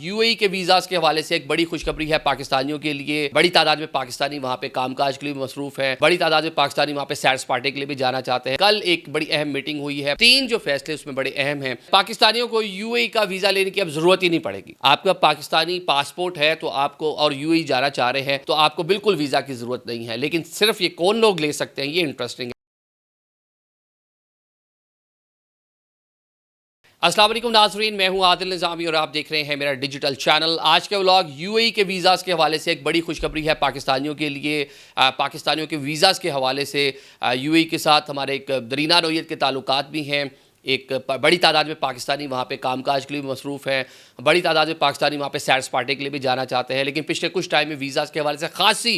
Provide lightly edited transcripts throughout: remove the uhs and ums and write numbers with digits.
UAE के visas के हवाले से एक बड़ी खुशखबरी है पाकिस्तानियों के लिए। बड़ी तादाद में पाकिस्तानी वहाँ पे कामकाज के लिए मसरूफ़ है, बड़ी तादाद में पाकिस्तानी वहाँ पे सैर सपाटे के लिए भी जाना चाहते हैं। कल एक बड़ी अहम मीटिंग हुई है, 3 जो फैसले उसमें बड़े अहम हैं। पाकिस्तानियों को यूएई का वीज़ा लेने की अब ज़रूरत ही नहीं पड़ेगी। आपका पाकिस्तानी पासपोर्ट है तो आपको, और यूएई जाना चाह रहे हैं तो आपको बिल्कुल वीज़ा की ज़रूरत नहीं है। लेकिन सिर्फ ये कौन लोग ले सकते हैं, ये इंटरेस्टिंग है। अस्सलाम वालेकुम नाज़रीन, मैं हूं आदिल निज़ामी और आप देख रहे हैं मेरा डिजिटल चैनल। आज का व्लॉग यूएई के वीज़ाज़ के हवाले से एक बड़ी खुशखबरी है पाकिस्तानियों के लिए। पाकिस्तानियों के वीज़ाज़ के हवाले से यूएई के साथ हमारे एक दरीना नौयत के ताल्लुकात भी हैं। एक बड़ी तादाद में पाकिस्तानी वहाँ पे कामकाज के लिए मसरूफ़ हैं, बड़ी तादाद में पाकिस्तानी वहाँ पे सैर सपाटे के लिए भी जाना चाहते हैं। लेकिन पिछले कुछ टाइम में वीज़ाज़ के हवाले से खासी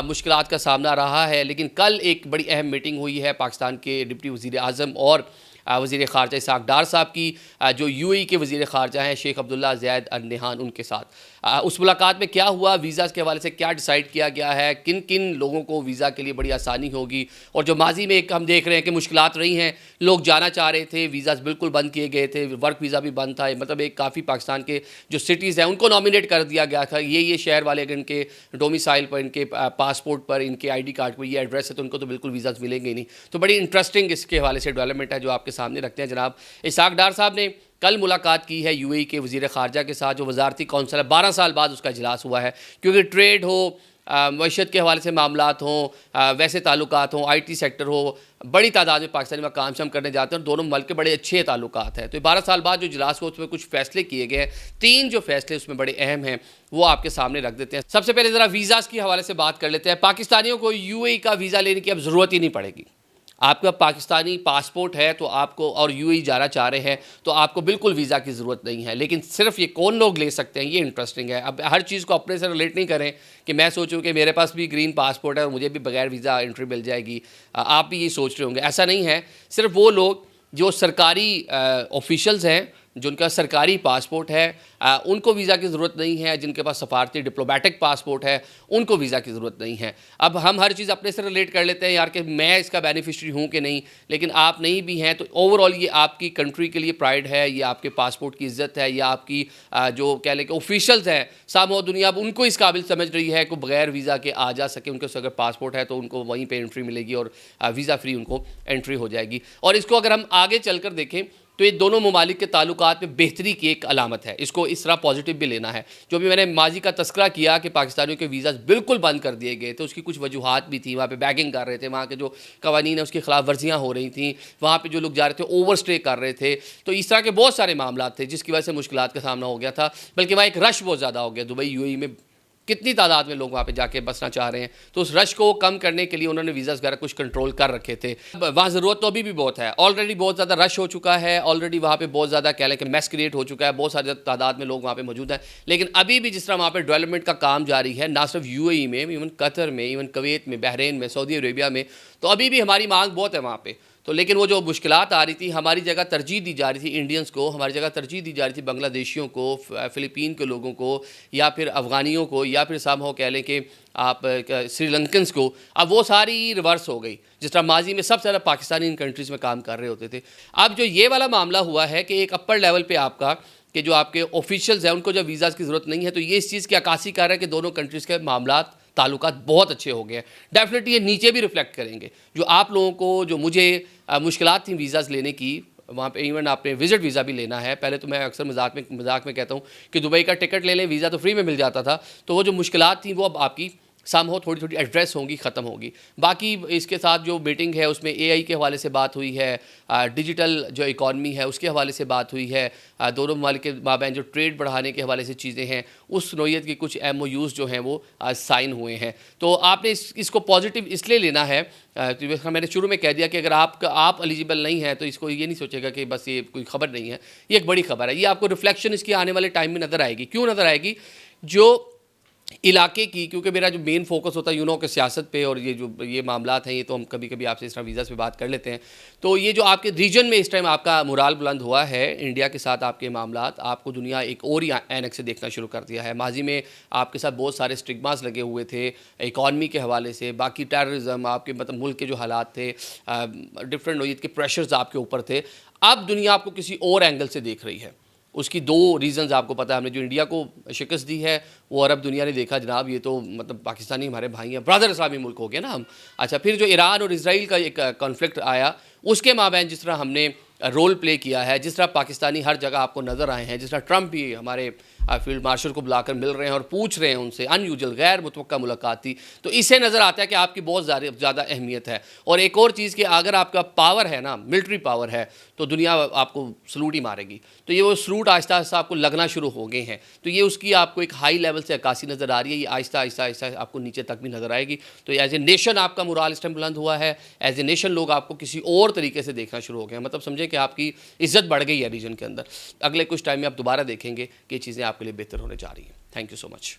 मुश्किलात का सामना रहा है। लेकिन कल एक बड़ी अहम मीटिंग हुई है पाकिस्तान के डिप्टी वज़ीर आज़म और वज़ीर ख़ारजा इसाक डार साहब की, जो यूएई के वज़ीर ख़ारजा हैं शेख अब्दुल्ला ज़ैद अल नहान, उनके साथ। उस मुलाकात में क्या हुआ, वीज़ाज़ के हवाले से क्या डिसाइड किया गया है, किन किन लोगों को वीज़ा के लिए बड़ी आसानी होगी, और जो माजी में एक हम देख रहे हैं कि मुश्किलात रही हैं, लोग जाना चाह रहे थे, वीज़ाज़ बिल्कुल बंद किए गए थे, वर्क वीज़ा भी बंद था। मतलब एक काफ़ी पाकिस्तान के जो सिटीज़ हैं उनको नॉमिनेट कर दिया गया था, ये शहर वाले अगर इनके डोमिसाइल पर, इनके पासपोर्ट पर, इनके ID कार्ड पर ये एड्रेस है तो उनको तो बिल्कुल वीज़ाज़ मिलेंगे ही नहीं। तो बड़ी इंटरेस्टिंग इसके हवाले से डेवलपमेंट है जो आपके सामने रखते हैं। जनाब इसाक डार साहब ने कल मुलाकात की है यूएई के वज़ीर ख़ारजा के साथ, जो वज़ारती कौंसल है। 12 साल बाद उसका इजलास हुआ है, क्योंकि ट्रेड हो, मईशत के हवाले से मामलात हों, वैसे ताल्लुकात हों, IT सेक्टर हो, बड़ी तादाद में पाकिस्तानी वहाँ काम शाम करने जाते हैं और दोनों मुल्क के बड़े अच्छे ताल्लुकात हैं। तो 12 साल बाद जो इजलास हुआ उसमें कुछ फ़ैसले किए गए हैं। 3 जो फ़ैसले उसमें बड़े अहम हैं वो आपके सामने रख देते हैं। सबसे पहले ज़रा वीज़ाज़ के हवाले से बात कर लेते हैं। पाकिस्तानियों को यूएई का वीज़ा लेने की अब ज़रूरत ही नहीं पड़ेगी। आपका पाकिस्तानी पासपोर्ट है तो आपको, और यूएई जाना चाह रहे हैं तो आपको बिल्कुल वीज़ा की ज़रूरत नहीं है। लेकिन सिर्फ ये कौन लोग ले सकते हैं, ये इंटरेस्टिंग है। अब हर चीज़ को अपने से रिलेट नहीं करें कि मैं सोचूं कि मेरे पास भी ग्रीन पासपोर्ट है और मुझे भी बगैर वीज़ा एंट्री मिल जाएगी। आप भी ये सोच रहे होंगे, ऐसा नहीं है। सिर्फ वो लोग जो सरकारी ऑफिशल्स हैं, जिनका सरकारी पासपोर्ट है, उनको वीज़ा की ज़रूरत नहीं है। जिनके पास सफारती डिप्लोमेटिक पासपोर्ट है उनको वीज़ा की ज़रूरत नहीं है। अब हम हर चीज़ अपने से रिलेट कर लेते हैं यार कि मैं इसका बेनिफिशरी हूँ कि नहीं, लेकिन आप नहीं भी हैं तो ओवरऑल ये आपकी कंट्री के लिए प्राइड है, ये आपके पासपोर्ट की इज़्ज़त है, या आपकी जो कह लें कि ऑफिशल्स हैं सामो दुनिया, अब उनको इस काबिल समझ रही है कि बगैर वीज़ा के आ जा सके। उनके अगर पासपोर्ट है तो उनको वहीं पर एंट्री मिलेगी और वीज़ा फ्री उनको एंट्री हो जाएगी। और इसको अगर हम आगे चल कर देखें तो ये दोनों ममालिक के ताल्लुकात में बेहतरी की एक अलामत है। इसको इस तरह पॉजिटिव भी लेना है। जो भी मैंने माजी का तस्करा किया कि पाकिस्तानियों के वीज़ाज़ बिल्कुल बंद कर दिए गए थे, उसकी कुछ वजूहात भी थी। वहाँ पे बैगिंग कर रहे थे, वहाँ के जो कवानीन है उसकी खिलाफ वर्जियाँ हो रही थी, वहाँ पे जो लोग जा रहे थे ओवर स्टे कर रहे थे। तो इस तरह के बहुत सारे मामला थे जिसकी वजह से मुश्किलात का सामना हो गया था। बल्कि वहाँ एक रश बहुत ज़्यादा हो गया। दुबई यूएई में कितनी तादाद में लोग वहाँ पे जाके बसना चाह रहे हैं, तो उस रश को कम करने के लिए उन्होंने वीज़ाज़ वगैरह कुछ कंट्रोल कर रखे थे। वहाँ ज़रूरत तो अभी भी बहुत है, ऑलरेडी बहुत ज़्यादा रश हो चुका है, ऑलरेडी वहाँ पे बहुत ज़्यादा कह लें कि मैस क्रिएट हो चुका है, बहुत सारी तादाद में लोग वहाँ पे मौजूद हैं। लेकिन अभी भी जिस तरह वहाँ पे डेवलपमेंट का काम जारी है, ना सिर्फ यूएई में, इवन कतर में, इवन कुवैत में, बहरीन में, सऊदी अरेबिया में, तो अभी भी हमारी मांग बहुत है वहाँ पर। तो लेकिन वो जो मुश्किलात आ रही थी, हमारी जगह तरजीह दी जा रही थी इंडियंस को, हमारी जगह तरजीह दी जा रही थी बांग्लादेशियों को, फ़िलिपीन के लोगों को, या फिर अफ़गानियों को, या फिर सामहो कह लें कि आप श्रीलंकन्स को। अब वो सारी रिवर्स हो गई। जिस तरह माजी में सबसे ज़्यादा पाकिस्तानी इन कंट्रीज़ में काम कर रहे होते थे, अब जो ये वाला मामला हुआ है कि एक अपर लेवल पर आपका कि जो आपके ऑफिशियल्स हैं उनको जब वीज़ाज़ की ज़रूरत नहीं है, तो ये इस चीज़ की अक्कासी कर रहा है कि दोनों कंट्रीज़ के मामलात ताल्लुकात बहुत अच्छे हो गए हैं। डेफिनेटली ये नीचे भी रिफ्लेक्ट करेंगे। जो आप लोगों को, जो मुझे मुश्किलात थी वीज़ाज़ लेने की, वहाँ पे इवन आपने विज़िट वीज़ा भी लेना है। पहले तो मैं अक्सर मजाक में कहता हूँ कि दुबई का टिकट ले लें, वीज़ा तो फ्री में मिल जाता था। तो वो जो मुश्किलात थी वो अब आपकी सामहो थोड़ी थोड़ी एड्रेस होंगी, ख़त्म होगी। बाकी इसके साथ जो मीटिंग है उसमें AI के हवाले से बात हुई है, डिजिटल जो इकॉनमी है उसके हवाले से बात हुई है, दोनों ममालिक के माबैन जो ट्रेड बढ़ाने के हवाले से चीज़ें हैं, उस नौयत की कुछ MOUs जो हैं वो साइन हुए हैं। तो आपने इसको पॉजिटिव इसलिए लेना है, तो मैंने शुरू में कह दिया कि अगर आप एलिजिबल नहीं हैं तो इसको ये नहीं सोचेगा कि बस ये कोई ख़बर नहीं है, ये एक बड़ी ख़बर है। ये आपको रिफ्लेक्शन इसकी आने वाले टाइम में नज़र आएगी। क्यों नज़र आएगी? जो इलाके की, क्योंकि मेरा जो मेन फोकस होता है कि सियासत पे, और ये जो ये मामलात हैं ये तो हम कभी कभी आपसे इस तरह वीज़ा पे बात कर लेते हैं। तो ये जो आपके रीजन में इस टाइम आपका मुराल बुलंद हुआ है, इंडिया के साथ आपके मामलात, आपको दुनिया एक और ही ऐनक से देखना शुरू कर दिया है। माजी में आपके साथ बहुत सारे स्टिग्मास लगे हुए थे इकॉनमी के हवाले से, बाकी टेररिज्म, आपके मतलब मुल्क के जो हालात थे, डिफरेंट नौयत के प्रेशर्स आपके ऊपर थे। अब दुनिया आपको किसी और एंगल से देख रही है। उसकी दो रीज़न्स आपको पता है। हमने जो इंडिया को शिकस्त दी है वो अरब दुनिया ने देखा जनाब, ये तो मतलब पाकिस्तानी हमारे भाई हैं, ब्रदर इस्लामी मुल्क हो गया ना हम। अच्छा, फिर जो ईरान और इसराइल का एक कॉन्फ्लिक्ट आया, उसके माबैन जिस तरह हमने रोल प्ले किया है, जिस तरह पाकिस्तानी हर जगह आपको नज़र आए हैं, जिस तरह ट्रंप भी हमारे फील्ड मार्शल को बुलाकर मिल रहे हैं और पूछ रहे हैं उनसे, अनयूजुअल गैर मुतवक्का मुलाकात थी, तो इससे नज़र आता है कि आपकी बहुत ज़्यादा अहमियत है। और एक और चीज़ कि अगर आपका पावर है ना, मिलिट्री पावर है, तो दुनिया आपको सलूट ही मारेगी। तो ये वो सलूट आहिस्ता आहिस्ता आपको लगना शुरू हो गए हैं, तो ये उसकी आपको एक हाई लेवल से अक्कासी नज़र आ रही है। ये आहिस्ता आहिस्ता आहिस्ता आपको नीचे तक भी नज़र आएगी। तो एज ए नेशन आपका मोराल इस टाइम बुलंद हुआ है, एज ए नेशन लोग आपको किसी और तरीके से देखना शुरू हो गए हैं। मतलब समझे कि आपकी इज्जत बढ़ गई है रीजन के अंदर। अगले कुछ टाइम में आप दोबारा देखेंगे कि ये चीज़ें आपके लिए बेहतर होने जा रही हैं। Thank you so much.